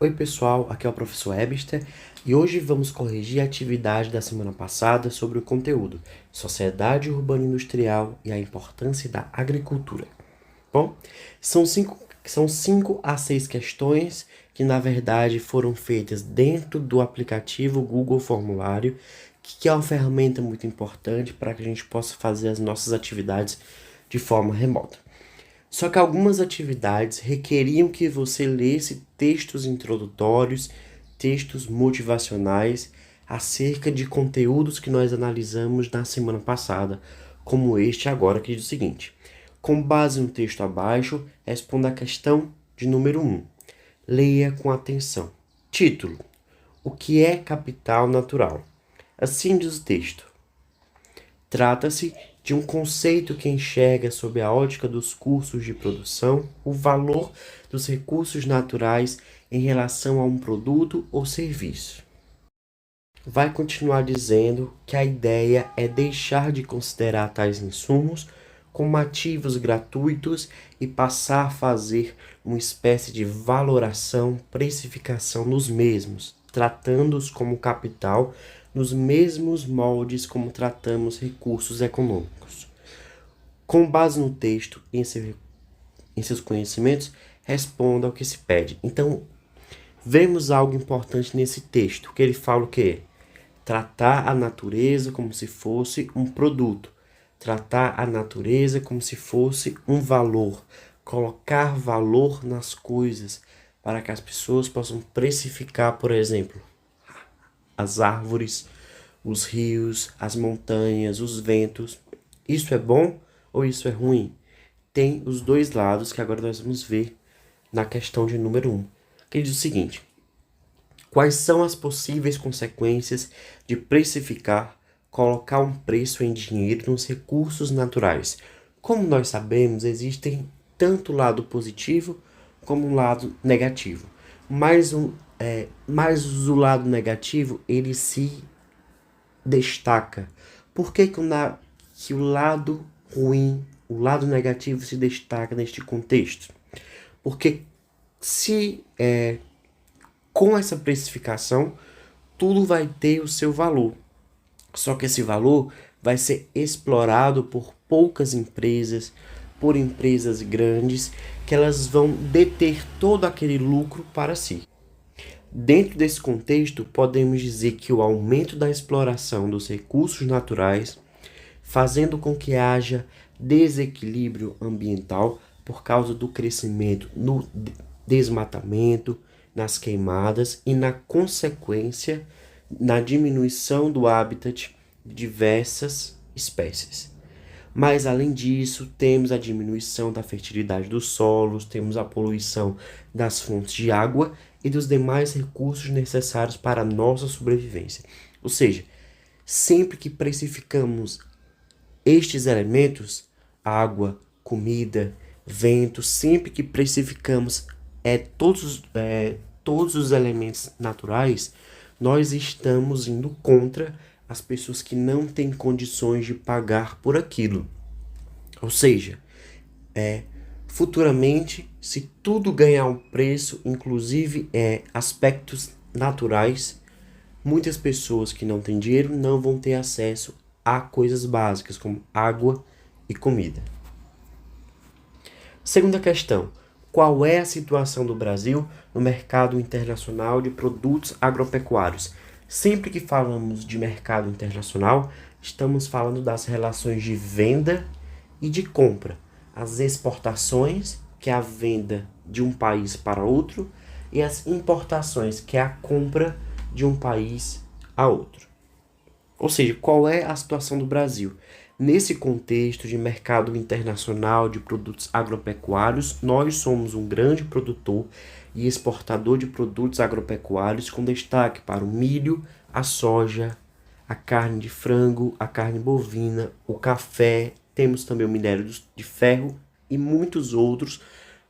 Oi pessoal, aqui é o professor Ebster e hoje vamos corrigir a atividade da semana passada sobre o conteúdo Sociedade Urbana Industrial e a importância da agricultura. Bom, são cinco a seis questões que na verdade foram feitas dentro do aplicativo Google Formulário, que é uma ferramenta muito importante para que a gente possa fazer as nossas atividades de forma remota. Só que algumas atividades requeriam que você lesse textos introdutórios, textos motivacionais acerca de conteúdos que nós analisamos na semana passada, como este agora que diz o seguinte: com base no texto abaixo, responda a questão de número 1. Leia com atenção. Título: O que é capital natural? Assim diz o texto. Trata-se de um conceito que enxerga sob a ótica dos custos de produção o valor dos recursos naturais em relação a um produto ou serviço. Vai continuar dizendo que a ideia é deixar de considerar tais insumos como ativos gratuitos e passar a fazer uma espécie de valoração, precificação nos mesmos, tratando-os como capital nos mesmos moldes como tratamos recursos econômicos. Com base no texto e em seus conhecimentos, responda ao que se pede. Então, vemos algo importante nesse texto, que ele fala o quê? Tratar a natureza como se fosse um produto. Tratar a natureza como se fosse um valor. Colocar valor nas coisas para que as pessoas possam precificar, por exemplo, as árvores, os rios, as montanhas, os ventos. Isso é bom ou isso é ruim? Tem os dois lados que agora nós vamos ver na questão de número 1. Que diz o seguinte: quais são as possíveis consequências de precificar, colocar um preço em dinheiro nos recursos naturais? Como nós sabemos, existem tanto o lado positivo como o lado negativo. Mas o lado negativo, ele se destaca. Por que que o lado ruim, o lado negativo se destaca neste contexto? Porque se com essa precificação, tudo vai ter o seu valor. Só que esse valor vai ser explorado por poucas empresas, por empresas grandes, que elas vão deter todo aquele lucro para si. Dentro desse contexto, podemos dizer que o aumento da exploração dos recursos naturais, fazendo com que haja desequilíbrio ambiental por causa do crescimento no desmatamento, nas queimadas e, na consequência, na diminuição do habitat de diversas espécies. Mas, além disso, temos a diminuição da fertilidade dos solos, temos a poluição das fontes de água e dos demais recursos necessários para a nossa sobrevivência. Ou seja, sempre que precificamos estes elementos, água, comida, vento, sempre que precificamos todos os elementos naturais, nós estamos indo contra as pessoas que não têm condições de pagar por aquilo. Ou seja, futuramente, se tudo ganhar um preço, inclusive aspectos naturais, muitas pessoas que não têm dinheiro não vão ter acesso a coisas básicas como água e comida. Segunda questão: qual é a situação do Brasil no mercado internacional de produtos agropecuários? Sempre que falamos de mercado internacional, estamos falando das relações de venda e de compra. As exportações, que é a venda de um país para outro, e as importações, que é a compra de um país a outro. Ou seja, qual é a situação do Brasil? Nesse contexto de mercado internacional de produtos agropecuários, nós somos um grande produtor e exportador de produtos agropecuários, com destaque para o milho, a soja, a carne de frango, a carne bovina, o café, temos também o minério de ferro e muitos outros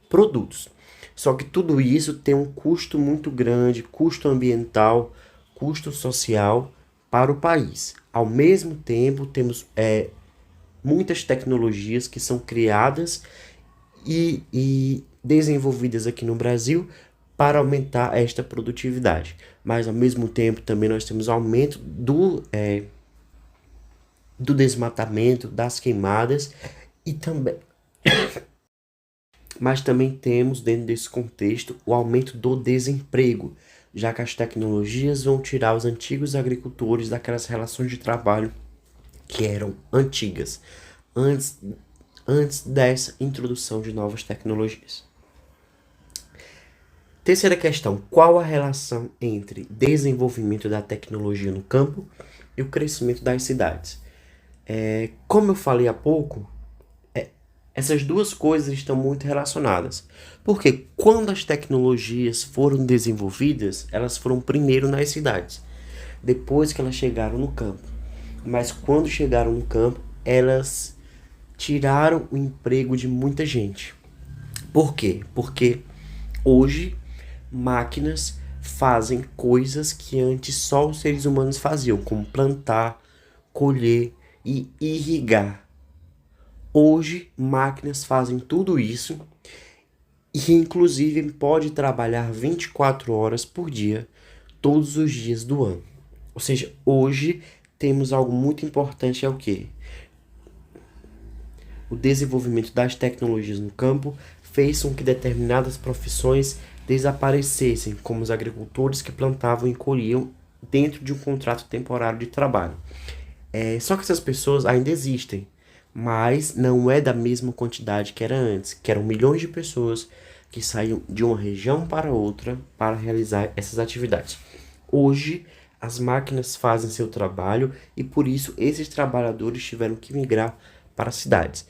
produtos. Só que tudo isso tem um custo muito grande, custo ambiental, custo social para o país. Ao mesmo tempo, temos muitas tecnologias que são criadas e desenvolvidas aqui no Brasil para aumentar esta produtividade. Mas, ao mesmo tempo, também nós temos aumento do desmatamento, das queimadas, e também, mas também temos, dentro desse contexto, o aumento do desemprego, já que as tecnologias vão tirar os antigos agricultores daquelas relações de trabalho que eram antigas, antes, antes dessa introdução de novas tecnologias. Terceira questão: qual a relação entre desenvolvimento da tecnologia no campo e o crescimento das cidades? Como eu falei há pouco, essas duas coisas estão muito relacionadas. Porque quando as tecnologias foram desenvolvidas, elas foram primeiro nas cidades, depois que elas chegaram no campo. Mas quando chegaram no campo, elas tiraram o emprego de muita gente. Por quê? Porque hoje máquinas fazem coisas que antes só os seres humanos faziam, como plantar, colher e irrigar. Hoje, máquinas fazem tudo isso e, inclusive, pode trabalhar 24 horas por dia, todos os dias do ano. Ou seja, hoje temos algo muito importante, é o quê? O desenvolvimento das tecnologias no campo fez com que determinadas profissões desaparecessem, como os agricultores que plantavam e colhiam dentro de um contrato temporário de trabalho. Só que essas pessoas ainda existem, mas não é da mesma quantidade que era antes, que eram milhões de pessoas que saíam de uma região para outra para realizar essas atividades. Hoje, as máquinas fazem seu trabalho e por isso esses trabalhadores tiveram que migrar para as cidades.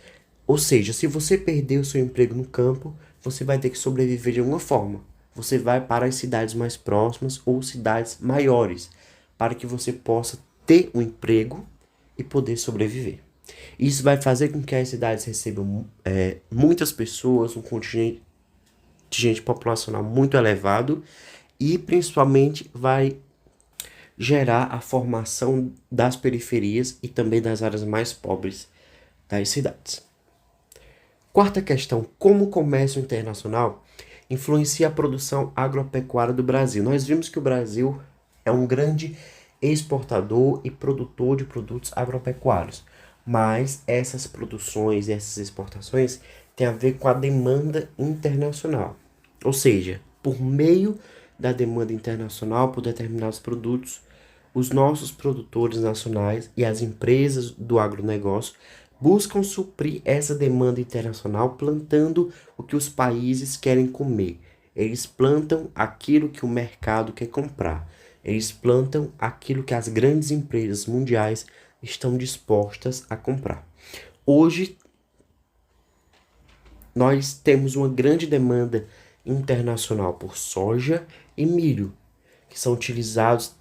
Ou seja, se você perder o seu emprego no campo, você vai ter que sobreviver de alguma forma. Você vai para as cidades mais próximas ou cidades maiores, para que você possa ter um emprego e poder sobreviver. Isso vai fazer com que as cidades recebam muitas pessoas, um contingente de gente populacional muito elevado e principalmente vai gerar a formação das periferias e também das áreas mais pobres das cidades. Quarta questão: como o comércio internacional influencia a produção agropecuária do Brasil? Nós vimos que o Brasil é um grande exportador e produtor de produtos agropecuários, mas essas produções e essas exportações têm a ver com a demanda internacional. Ou seja, por meio da demanda internacional por determinados produtos, os nossos produtores nacionais e as empresas do agronegócio buscam suprir essa demanda internacional plantando o que os países querem comer. Eles plantam aquilo que o mercado quer comprar. Eles plantam aquilo que as grandes empresas mundiais estão dispostas a comprar. Hoje, nós temos uma grande demanda internacional por soja e milho, que são utilizados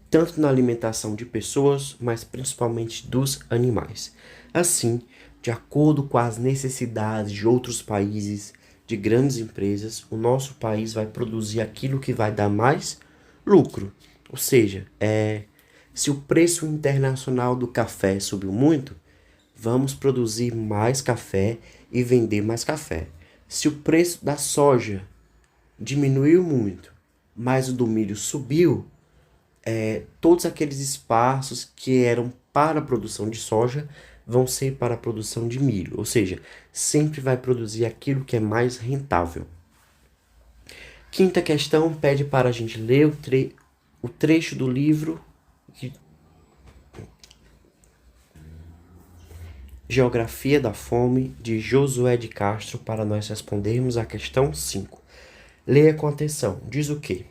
tanto na alimentação de pessoas, mas principalmente dos animais. Assim, de acordo com as necessidades de outros países, de grandes empresas, o nosso país vai produzir aquilo que vai dar mais lucro. Ou seja, se o preço internacional do café subiu muito, vamos produzir mais café e vender mais café. Se o preço da soja diminuiu muito, mas o do milho subiu, todos aqueles espaços que eram para a produção de soja vão ser para a produção de milho. Ou seja, sempre vai produzir aquilo que é mais rentável. Quinta questão pede para a gente ler o trecho do livro Geografia da Fome, de Josué de Castro, para nós respondermos a questão 5. Leia com atenção. Diz o quê?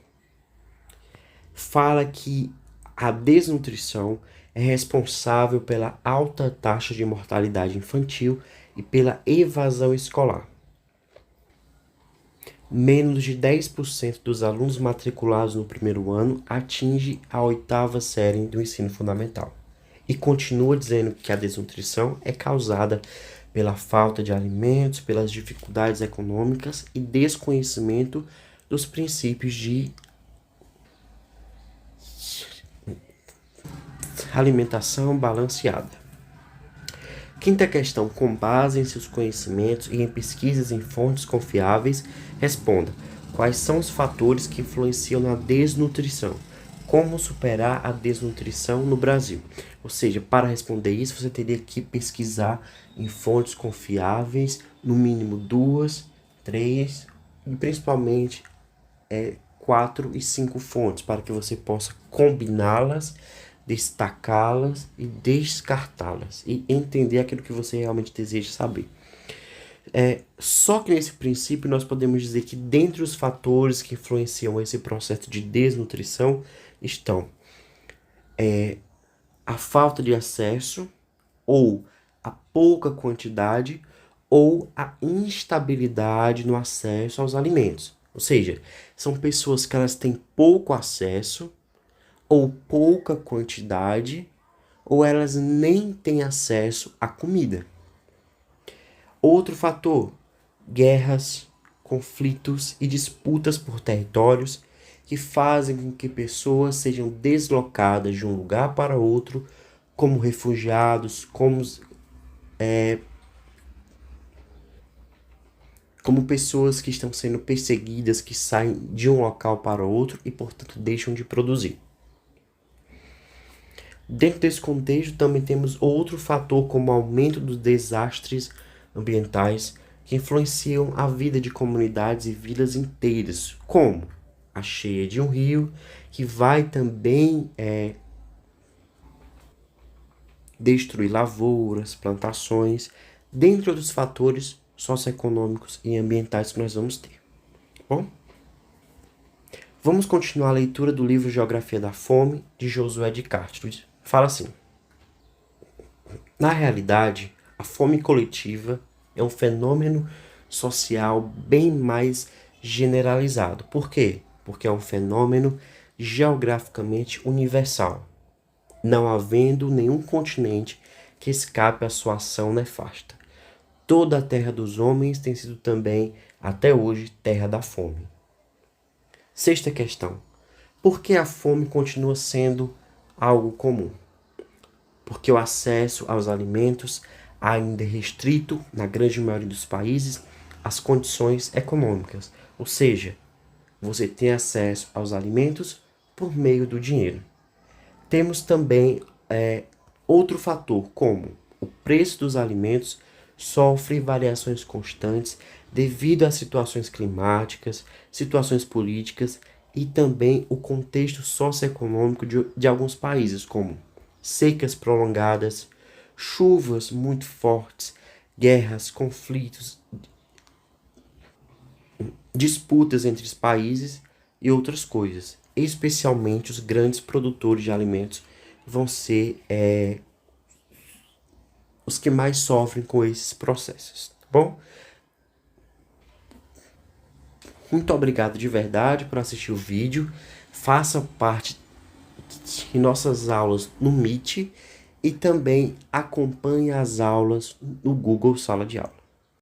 Fala que a desnutrição é responsável pela alta taxa de mortalidade infantil e pela evasão escolar. Menos de 10% dos alunos matriculados no primeiro ano atinge a 8ª série do ensino fundamental. E continua dizendo que a desnutrição é causada pela falta de alimentos, pelas dificuldades econômicas e desconhecimento dos princípios de alimentação balanceada. Quinta questão: com base em seus conhecimentos e em pesquisas em fontes confiáveis, responda: Quais são os fatores que influenciam na desnutrição? Como superar a desnutrição no Brasil? Ou seja, para responder isso, você teria que pesquisar em fontes confiáveis, no mínimo 2, 3 e principalmente 4 e 5 fontes, para que você possa combiná-las, destacá-las e descartá-las e entender aquilo que você realmente deseja saber. Só que nesse princípio nós podemos dizer que dentre os fatores que influenciam esse processo de desnutrição estão a falta de acesso, ou a pouca quantidade, ou a instabilidade no acesso aos alimentos. Ou seja, são pessoas que elas têm pouco acesso, ou pouca quantidade, ou elas nem têm acesso à comida. Outro fator: guerras, conflitos e disputas por territórios que fazem com que pessoas sejam deslocadas de um lugar para outro, como refugiados, como pessoas que estão sendo perseguidas, que saem de um local para outro e, portanto, deixam de produzir. Dentro desse contexto, também temos outro fator, como o aumento dos desastres ambientais, que influenciam a vida de comunidades e vilas inteiras, como a cheia de um rio, que vai também destruir lavouras, plantações, dentre outros fatores socioeconômicos e ambientais que nós vamos ter. Bom, vamos continuar a leitura do livro Geografia da Fome, de Josué de Castro. Fala assim: na realidade, a fome coletiva é um fenômeno social bem mais generalizado. Por quê? Porque é um fenômeno geograficamente universal, não havendo nenhum continente que escape à sua ação nefasta. Toda a terra dos homens tem sido também, até hoje, terra da fome. Sexta questão: por que a fome continua sendo algo comum? Porque o acesso aos alimentos ainda é restrito, na grande maioria dos países, às condições econômicas. Ou seja, você tem acesso aos alimentos por meio do dinheiro. Temos também outro fator, como o preço dos alimentos sofre variações constantes devido às situações climáticas, situações políticas e também o contexto socioeconômico de alguns países, como secas prolongadas, chuvas muito fortes, guerras, conflitos, disputas entre os países e outras coisas. Especialmente os grandes produtores de alimentos vão ser os que mais sofrem com esses processos, tá bom? Muito obrigado de verdade por assistir o vídeo. Faça parte de nossas aulas no Meet e também acompanhe as aulas no Google Sala de Aula.